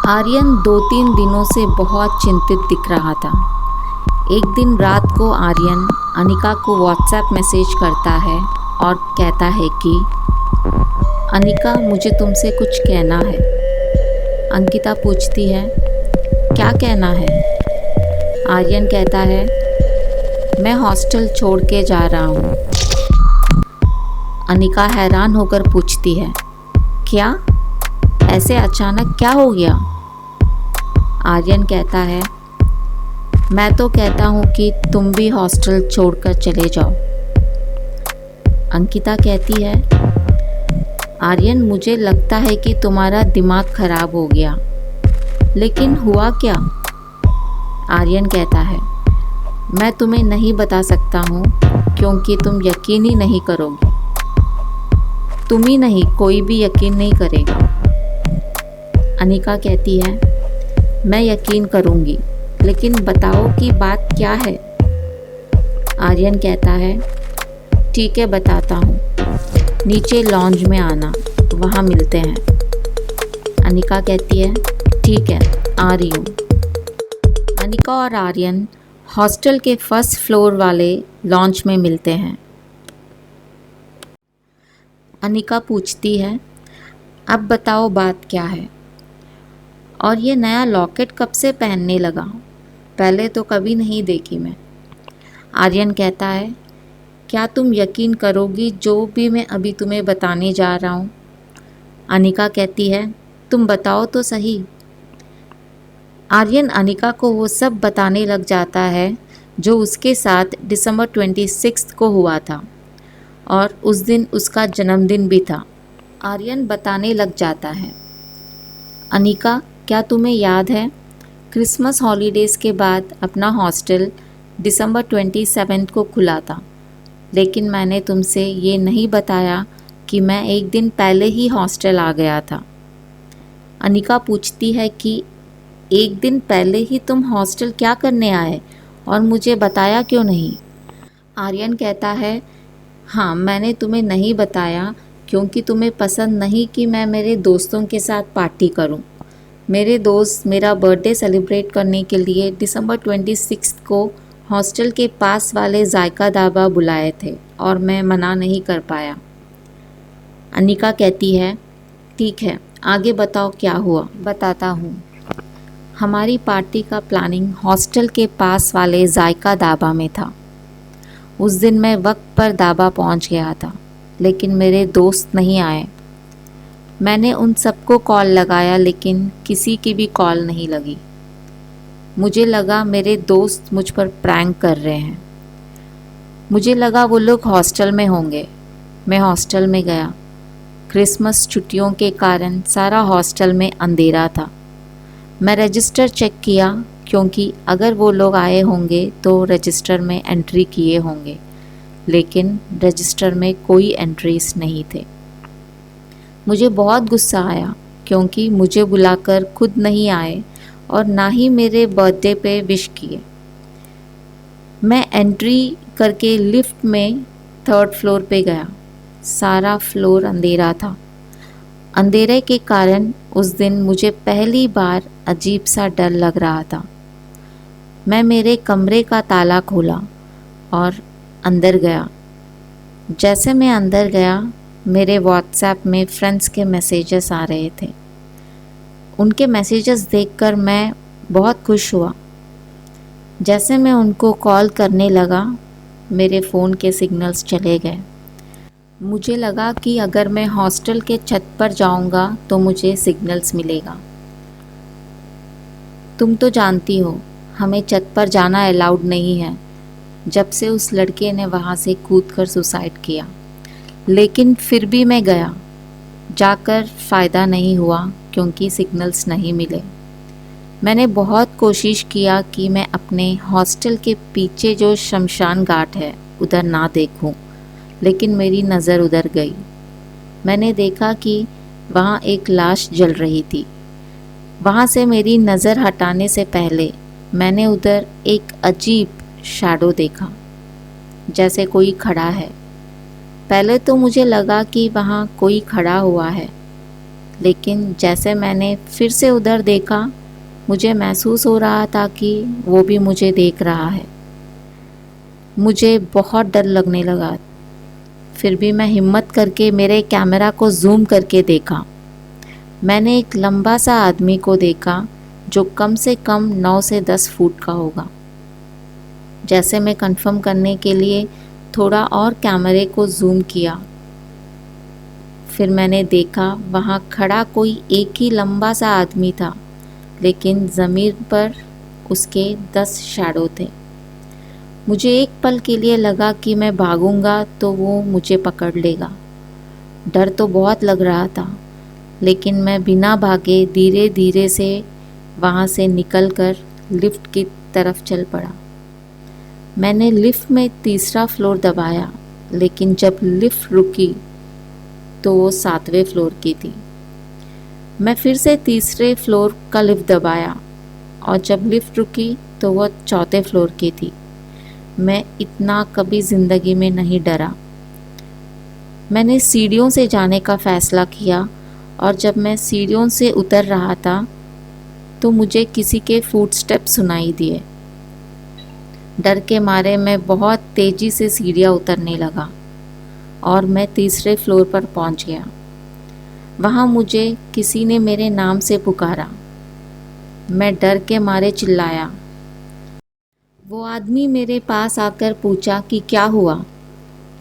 आर्यन 2-3 दिनों से बहुत चिंतित दिख रहा था। एक दिन रात को आर्यन अनिका को व्हाट्सएप मैसेज करता है और कहता है कि अनिका, मुझे तुमसे कुछ कहना है। अंकिता पूछती है, क्या कहना है? आर्यन कहता है, मैं हॉस्टल छोड़ के जा रहा हूँ। अनिका हैरान होकर पूछती है, क्या? ऐसे अचानक क्या हो गया? आर्यन कहता है, मैं तो कहता हूँ कि तुम भी हॉस्टल छोड़कर चले जाओ। अंकिता कहती है, आर्यन, मुझे लगता है कि तुम्हारा दिमाग खराब हो गया, लेकिन हुआ क्या? आर्यन कहता है, मैं तुम्हें नहीं बता सकता हूँ क्योंकि तुम यकीन ही नहीं करोगे। तुम ही नहीं, कोई भी यकीन नहीं करेगा। अनिका कहती है, मैं यकीन करूँगी, लेकिन बताओ कि बात क्या है? आर्यन कहता है, ठीक है, बताता हूँ। नीचे लॉन्ज में आना, वहाँ मिलते हैं। अनिका कहती है, ठीक है, आ रही हूँ। अनिका और आर्यन हॉस्टल के फर्स्ट फ्लोर वाले लॉन्ज में मिलते हैं। अनिका पूछती है, अब बताओ बात क्या है? और ये नया लॉकेट कब से पहनने लगा? पहले तो कभी नहीं देखी मैं। आर्यन कहता है, क्या तुम यकीन करोगी जो भी मैं अभी तुम्हें बताने जा रहा हूँ? अनिका कहती है, तुम बताओ तो सही। आर्यन अनिका को वो सब बताने लग जाता है जो उसके साथ दिसंबर 26 को हुआ था, और उस दिन उसका जन्मदिन भी था। आर्यन बताने लग जाता है, अनिका, क्या तुम्हें याद है, क्रिसमस हॉलीडेज़ के बाद अपना हॉस्टल दिसंबर 27 को खुला था, लेकिन मैंने तुमसे ये नहीं बताया कि मैं एक दिन पहले ही हॉस्टल आ गया था। अनिका पूछती है कि एक दिन पहले ही तुम हॉस्टल क्या करने आए और मुझे बताया क्यों नहीं? आर्यन कहता है, हाँ, मैंने तुम्हें नहीं बताया क्योंकि तुम्हें पसंद नहीं कि मैं मेरे दोस्तों के साथ पार्टी करूं। मेरे दोस्त मेरा बर्थडे सेलिब्रेट करने के लिए दिसंबर 26 को हॉस्टल के पास वाले जायका ढाबा बुलाए थे और मैं मना नहीं कर पाया। अनिका कहती है, ठीक है, आगे बताओ क्या हुआ। बताता हूँ। हमारी पार्टी का प्लानिंग हॉस्टल के पास वाले जायका ढाबा में था। उस दिन मैं वक्त पर ढाबा पहुँच गया था, लेकिन मेरे दोस्त नहीं आए। मैंने उन सबको कॉल लगाया, लेकिन किसी की भी कॉल नहीं लगी। मुझे लगा मेरे दोस्त मुझ पर प्रैंक कर रहे हैं। मुझे लगा वो लोग हॉस्टल में होंगे। मैं हॉस्टल में गया। क्रिसमस छुट्टियों के कारण सारा हॉस्टल में अंधेरा था। मैं रजिस्टर चेक किया क्योंकि अगर वो लोग आए होंगे तो रजिस्टर में एंट्री किए होंगे, लेकिन रजिस्टर में कोई एंट्रीज नहीं थे। मुझे बहुत गुस्सा आया क्योंकि मुझे बुलाकर खुद नहीं आए और ना ही मेरे बर्थडे पे विश किए। मैं एंट्री करके लिफ्ट में 3rd फ्लोर पे गया। सारा फ्लोर अंधेरा था। अंधेरे के कारण उस दिन मुझे पहली बार अजीब सा डर लग रहा था। मैं मेरे कमरे का ताला खोला और अंदर गया। जैसे मैं अंदर गया, मेरे व्हाट्सएप में फ्रेंड्स के मैसेजेस आ रहे थे। उनके मैसेजेस देखकर मैं बहुत खुश हुआ। जैसे मैं उनको कॉल करने लगा, मेरे फ़ोन के सिग्नल्स चले गए। मुझे लगा कि अगर मैं हॉस्टल के छत पर जाऊंगा तो मुझे सिग्नल्स मिलेगा। तुम तो जानती हो, हमें छत पर जाना अलाउड नहीं है, जब से उस लड़के ने वहाँ से कूदकर सुसाइड किया। लेकिन फिर भी मैं गया। जाकर फ़ायदा नहीं हुआ क्योंकि सिग्नल्स नहीं मिले। मैंने बहुत कोशिश किया कि मैं अपने हॉस्टल के पीछे जो शमशान घाट है उधर ना देखूं, लेकिन मेरी नज़र उधर गई। मैंने देखा कि वहाँ एक लाश जल रही थी। वहाँ से मेरी नज़र हटाने से पहले मैंने उधर एक अजीब शैडो देखा, जैसे कोई खड़ा है। पहले तो मुझे लगा कि वहाँ कोई खड़ा हुआ है, लेकिन जैसे मैंने फिर से उधर देखा, मुझे महसूस हो रहा था कि वो भी मुझे देख रहा है। मुझे बहुत डर लगने लगा। फिर भी मैं हिम्मत करके मेरे कैमरा को जूम करके देखा। मैंने एक लंबा सा आदमी को देखा जो कम से कम 9 से 10 फुट का होगा। जैसे मैं कंफर्म करने के लिए थोड़ा और कैमरे को जूम किया, फिर मैंने देखा वहाँ खड़ा कोई एक ही लंबा सा आदमी था, लेकिन ज़मीन पर उसके 10 शैडो थे। मुझे एक पल के लिए लगा कि मैं भागूंगा तो वो मुझे पकड़ लेगा। डर तो बहुत लग रहा था, लेकिन मैं बिना भागे धीरे धीरे से वहाँ से निकलकर लिफ्ट की तरफ चल पड़ा। मैंने लिफ्ट में तीसरा फ्लोर दबाया, लेकिन जब लिफ्ट रुकी तो वो 7वें फ्लोर की थी। मैं फिर से तीसरे फ्लोर का लिफ्ट दबाया और जब लिफ्ट रुकी तो वह 4थे फ्लोर की थी। मैं इतना कभी ज़िंदगी में नहीं डरा। मैंने सीढ़ियों से जाने का फ़ैसला किया और जब मैं सीढ़ियों से उतर रहा था तो मुझे किसी के फुटस्टेप सुनाई दिए। डर के मारे मैं बहुत तेज़ी से सीढ़ियाँ उतरने लगा और मैं तीसरे फ्लोर पर पहुंच गया। वहाँ मुझे किसी ने मेरे नाम से पुकारा। मैं डर के मारे चिल्लाया। वो आदमी मेरे पास आकर पूछा कि क्या हुआ।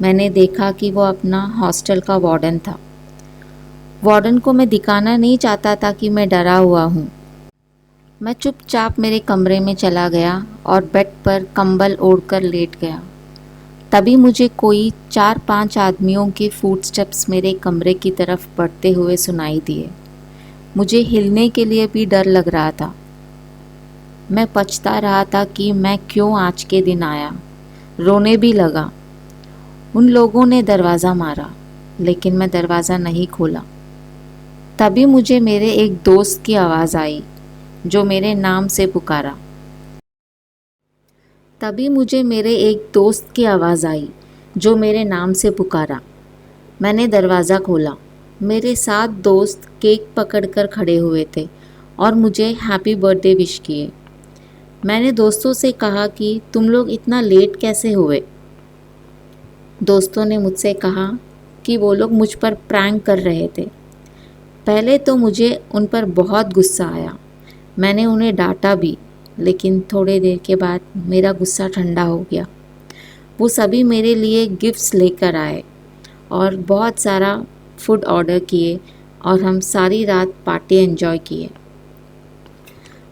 मैंने देखा कि वो अपना हॉस्टल का वार्डन था। वार्डन को मैं दिखाना नहीं चाहता था कि मैं डरा हुआ हूँ। मैं चुपचाप मेरे कमरे में चला गया और बेड पर कंबल ओढ़कर लेट गया। तभी मुझे कोई 4-5 आदमियों के फुटस्टेप्स मेरे कमरे की तरफ बढ़ते हुए सुनाई दिए। मुझे हिलने के लिए भी डर लग रहा था। मैं पछता रहा था कि मैं क्यों आज के दिन आया। रोने भी लगा। उन लोगों ने दरवाज़ा मारा, लेकिन मैं दरवाज़ा नहीं खोला। तभी मुझे मेरे एक दोस्त की आवाज़ आई जो मेरे नाम से पुकारा। मैंने दरवाज़ा खोला। मेरे 7 दोस्त केक पकड़कर खड़े हुए थे और मुझे हैप्पी बर्थडे विश किए। मैंने दोस्तों से कहा कि तुम लोग इतना लेट कैसे हुए। दोस्तों ने मुझसे कहा कि वो लोग मुझ पर प्रैंक कर रहे थे। पहले तो मुझे उन पर बहुत गुस्सा आया। मैंने उन्हें डांटा भी, लेकिन थोड़ी देर के बाद मेरा गुस्सा ठंडा हो गया। वो सभी मेरे लिए गिफ्ट्स लेकर आए और बहुत सारा फूड ऑर्डर किए और हम सारी रात पार्टी एंजॉय किए।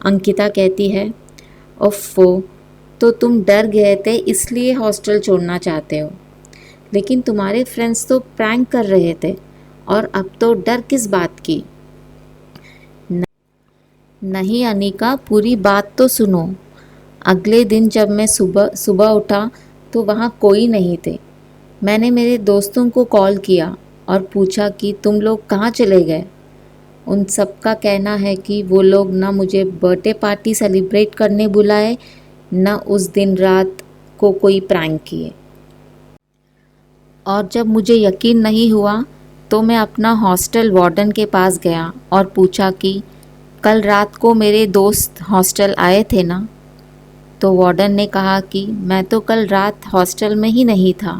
अंकिता कहती है, ओफ़ो, तो तुम डर गए थे इसलिए हॉस्टल छोड़ना चाहते हो, लेकिन तुम्हारे फ्रेंड्स तो प्रैंक कर रहे थे और अब तो डर किस बात की। नहीं अनिका, पूरी बात तो सुनो। अगले दिन जब मैं सुबह सुबह उठा तो वहाँ कोई नहीं थे। मैंने मेरे दोस्तों को कॉल किया और पूछा कि तुम लोग कहाँ चले गए। उन सब का कहना है कि वो लोग ना मुझे बर्थडे पार्टी सेलिब्रेट करने बुलाए, न उस दिन रात को कोई प्रैंक किए। और जब मुझे यकीन नहीं हुआ तो मैं अपना हॉस्टल वार्डन के पास गया और पूछा कि कल रात को मेरे दोस्त हॉस्टल आए थे ना। तो वार्डन ने कहा कि मैं तो कल रात हॉस्टल में ही नहीं था।